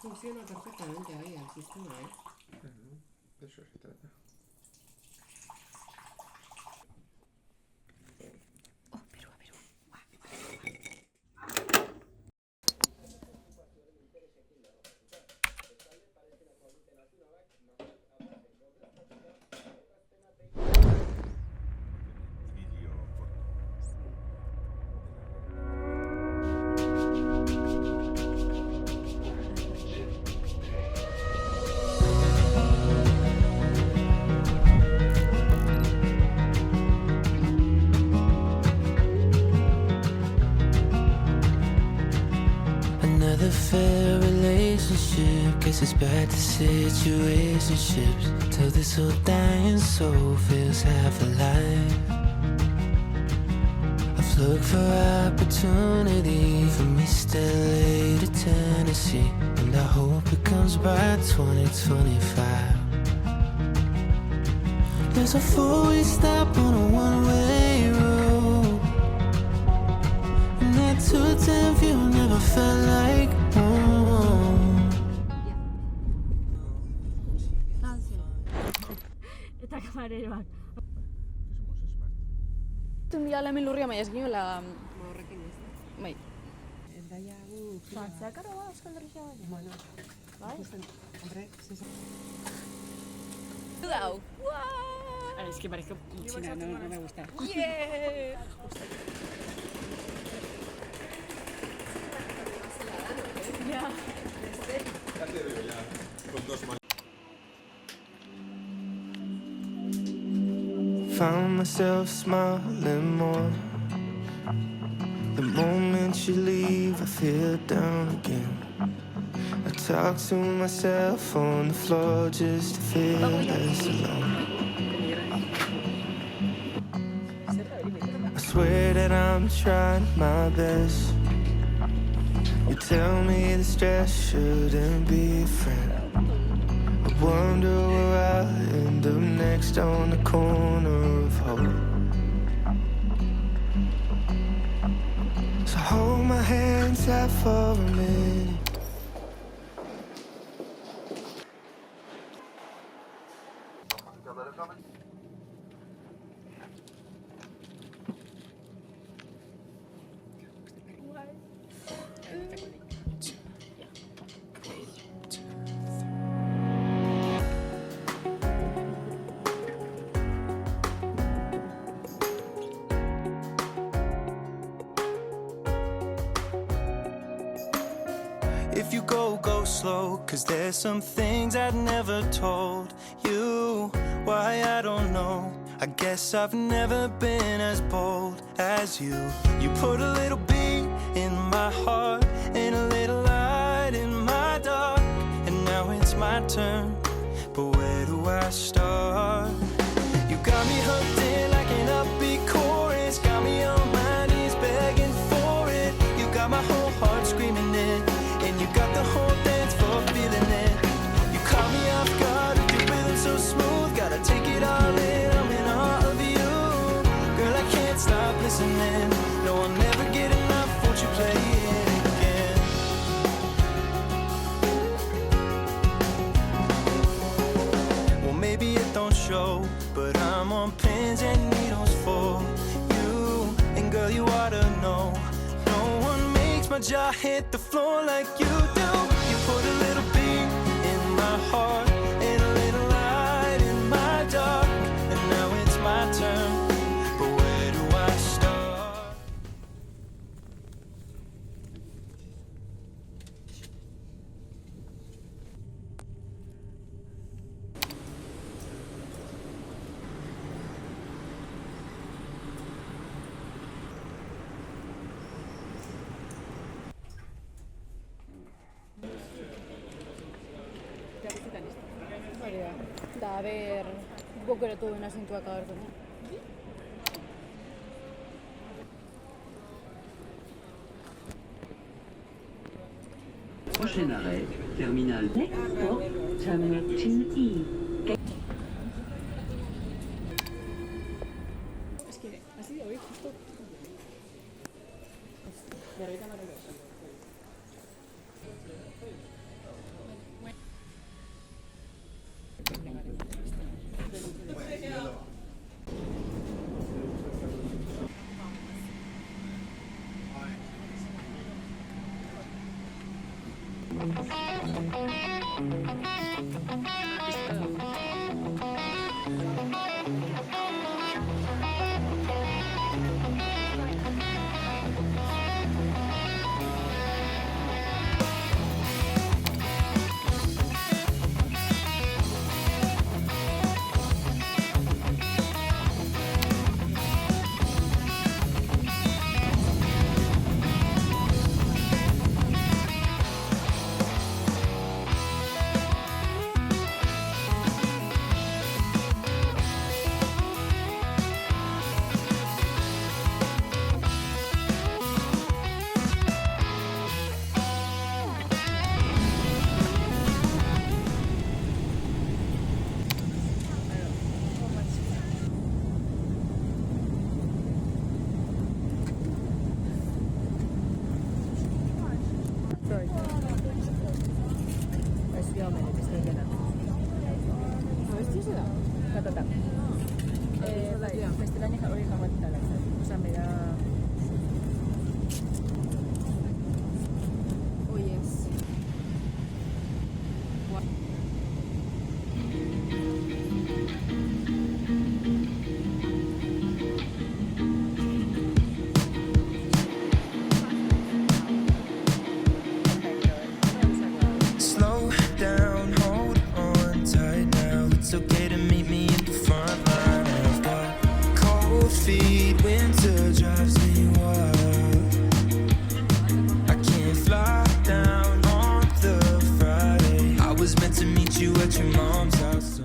Funciona perfectamente ahí el sistema, ¿eh? De eso se trata. Another fair relationship. Guess it's back to situationships. Till this old dying soul feels half alive. I've looked for opportunity from East LA to Tennessee, and I hope it comes by 2025. There's a four-way stop on a one-way road, and that two-time view never felt like home. Eta kamareroak. Zun dira hemen lurria maia eskin, la... Horrekin ez da. Bai. Endaia gu... Zantzakaro ba, Euskal Herria bat. Bueno, Bai? hombre, zizan... Dau. Es que parezco china, no me gusta. Yeah! Ya. Ya te veo ya, con dos manos. Found myself smiling more. The moment you leave, I feel down again. I talk to myself on the floor just to feel less alone. I swear that I'm trying my best. You tell me the stress shouldn't be a friend. I wonder where I'll end up next on the corner of hope. So hold my hand tight for a minute. If you go, go slow, 'cause there's some things I've never told you. Why, I don't know. I guess I've never been as bold as you. You put a little beat in my heart and a little light in my dark. And now it's my turn, but where do I start? You got me hooked in like an upbeat chorus. Got me on my knees begging for it. You got my whole heart screaming it, and you got the whole dance floor feeling it. You caught me off guard with your rhythm so smooth. Gotta take it all in, I'm in awe of you. Girl, I can't stop listening. No, I'll never get enough, won't you play it again? Well, maybe it don't show, but I'm on pins and needles for you. And girl, you ought to know, no one makes my jaw hit the floor like you do. You put a little beat in my heart and a little light in my dark. And now it's my turn, but where do I start? Da, a ber, bokeratu duen asintuak agertu. Prochain arrêt, terminal. Next stop, Terminal 2E. Es que ha sido hoy justo. De ahorita no regreso. Oh yes. Slow down, hold on tight now. It's okay to meet me at the front line. I've got cold feet, winter drives me wild. I can't fly down on the Friday. I was meant to meet you at your mom's house. So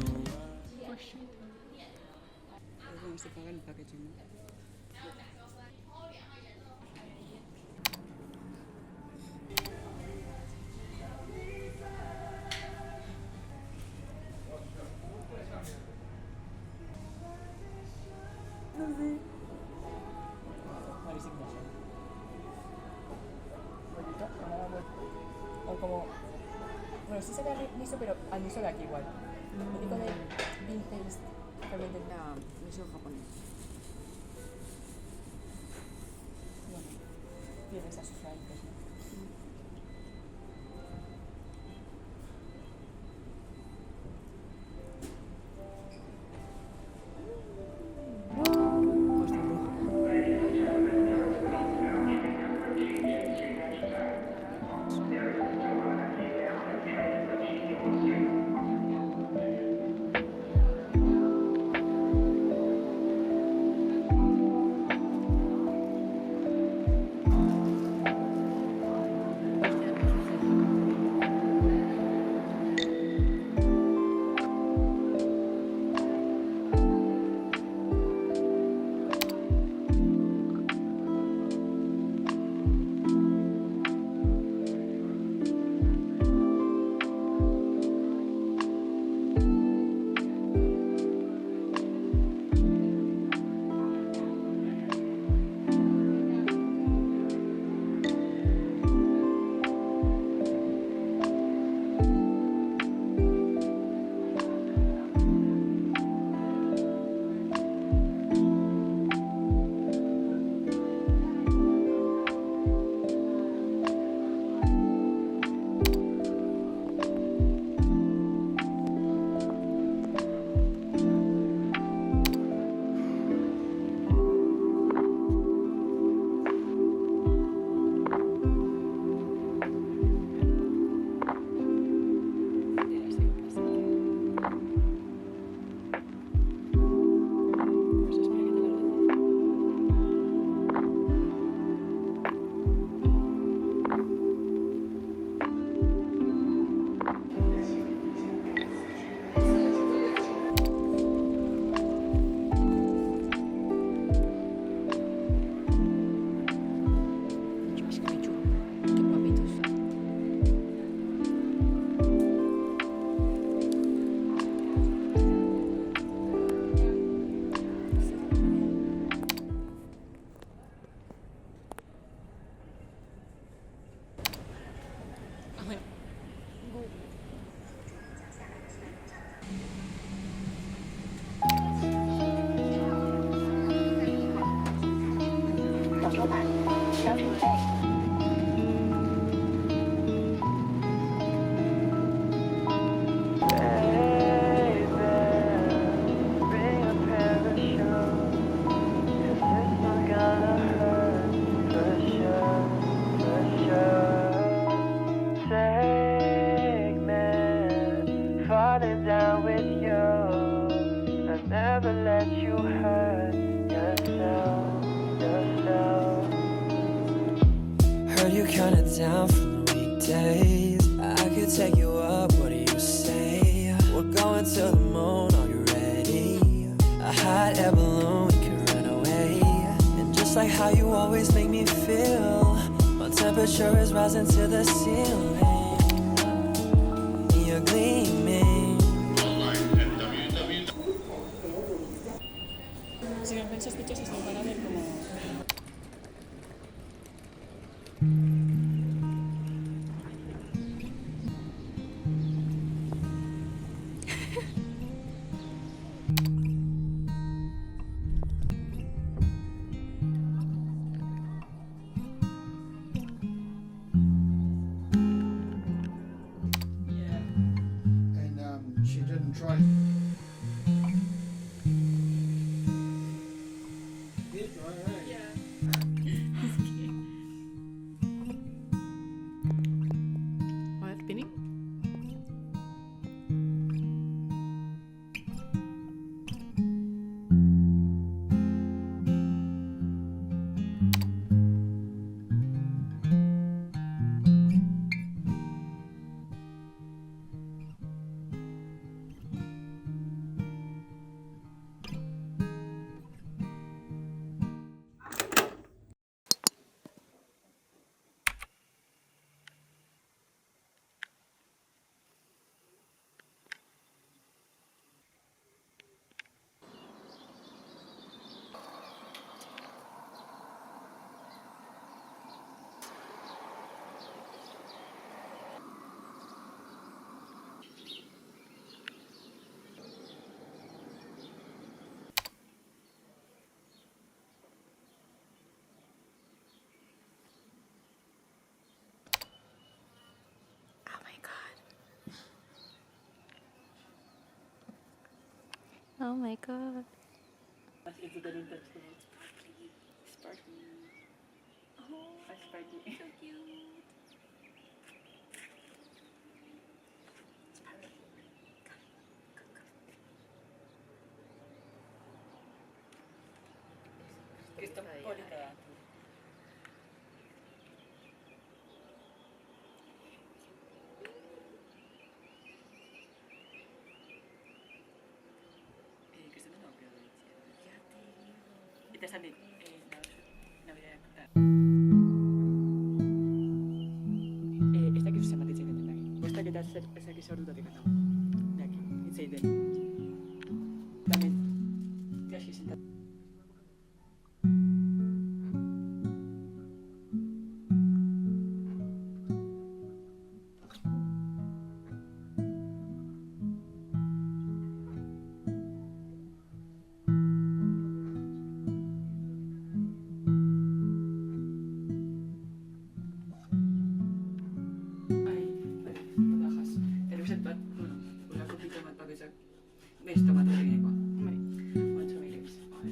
Vamos a pagar el packaging, ¿no? O como, bueno, sí sería miso, pero al miso de aquí igual. El tipo de bean paste, realmente Miso japonés. tiene esas raíces, ¿no? count it down from the weekdays. I could take you up, what do you say? We're going to the moon, are you ready? A hot air balloon, we can run away. And just like how you always make me feel, my temperature is rising to the ceiling. You're gleaming. Si no ven sospechosos, nos van a ver como... And she didn't try. What, spinning? Oh my god. If you get in touch with it. Sparkly. Oh, sparkly. So cute. Cristópolita. Cristiano no, pero ya te digo. Y te sale Navidad. Esta que se llama de Chile. Esta que te hace esa que se orduta de cata. De aquí. Inside de. También. Ya sí senta. Veis, tomate griego. Mucho mirex. Me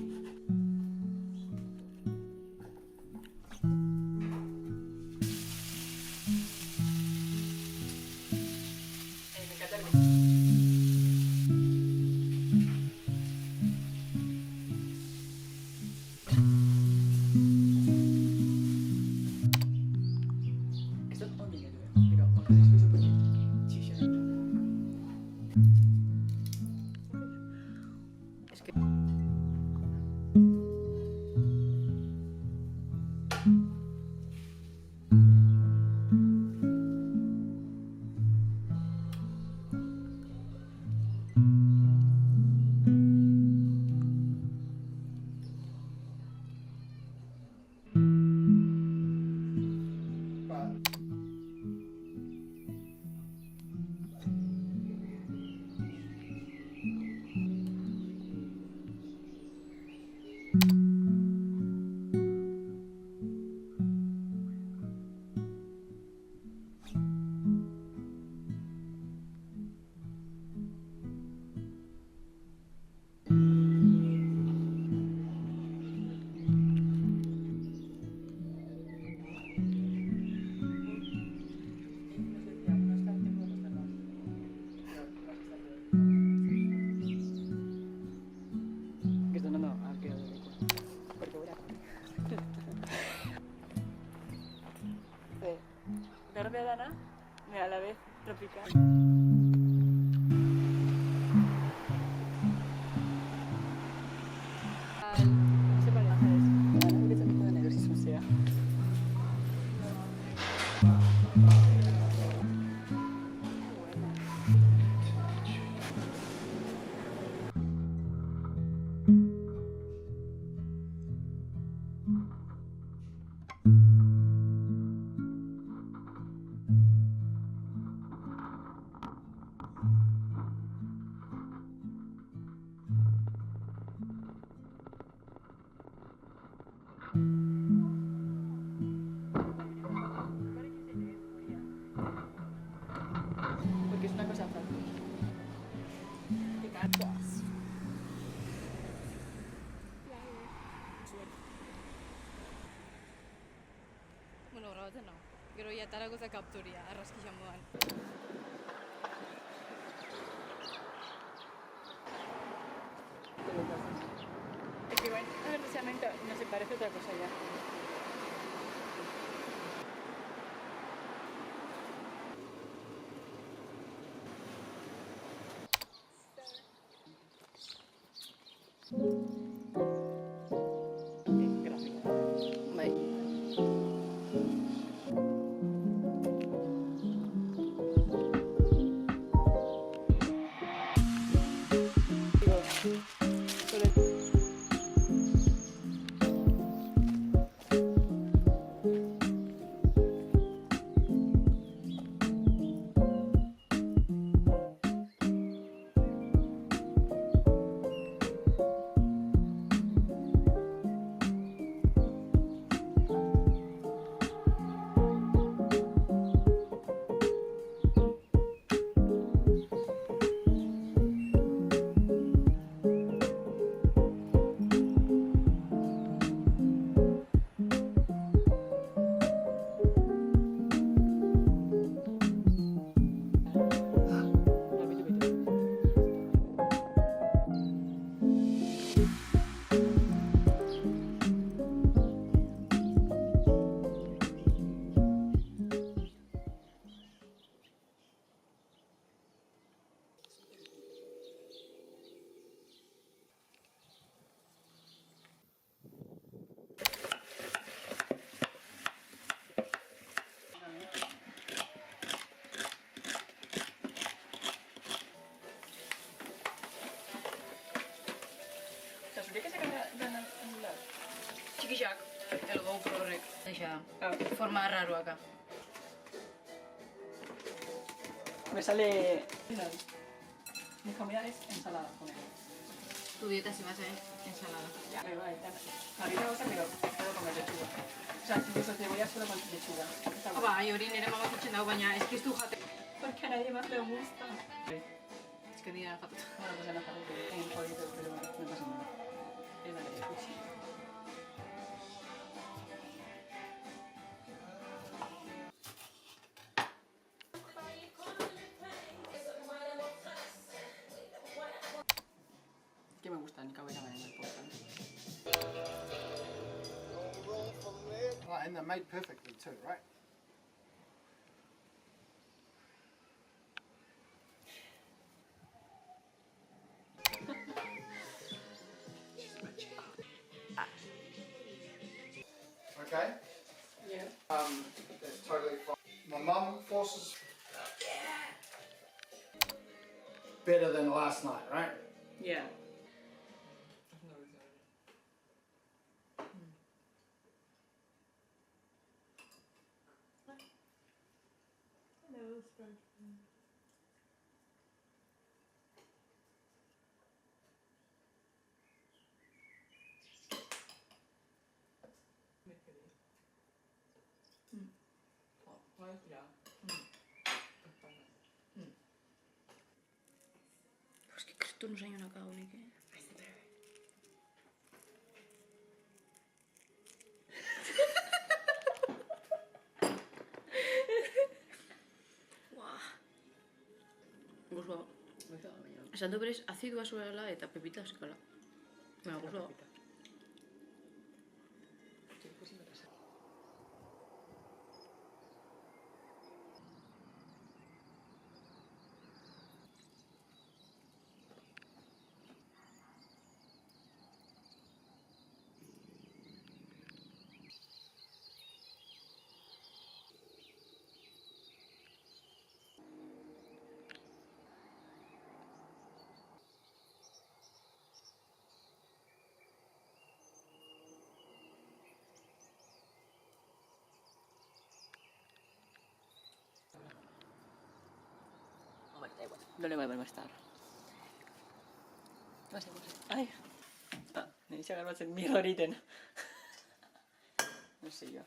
encanta el... Esto es un día, pero os escucho porque chilla. Verde dana, y a la vez tropical. No sé para bajar eso. Ahora que se me puede ver si sucia. Porque es una cosa fácil. ¿Qué cartas? Bueno, grabatzen nau. Gero ja atarako za kapturia, arraskixan modan. Es que bueno, precisamente no se parece otra cosa ya. Bai. Txikixak, el GoPro horrek, forma raruaka. Me sale... Mi comida es ensalada con él. Tu dieta se basa en ensalada. Ya, me va, ya. Ahorita me gusta, pero puedo comer lechuga. O sea, incluso cebolla solo con lechuga. Está bueno. Ba, hori nire mama kutzen dago, baina ez piztu jate. Porque a nadie más le gusta. Ez que nire jatuta. Bueno, pues en la jarreta tengo un poquito, pero no pasa nada. Es la de cuchillo. Que me gusta, ni cabeza en el podcast. Oh, and they're made perfectly too, right? Okay. Yeah. That's totally fine. My mum forces better than last night, right? Yeah. Es que Cristo no s'ha acabo ni què. Guztua. Esan du berez, azidua zuela eta pepita eskala. Baina, guztua. No le voy a molestar. No sé. Ay. Ah, ne ise arvasin, et Milo Riden. No sé yo.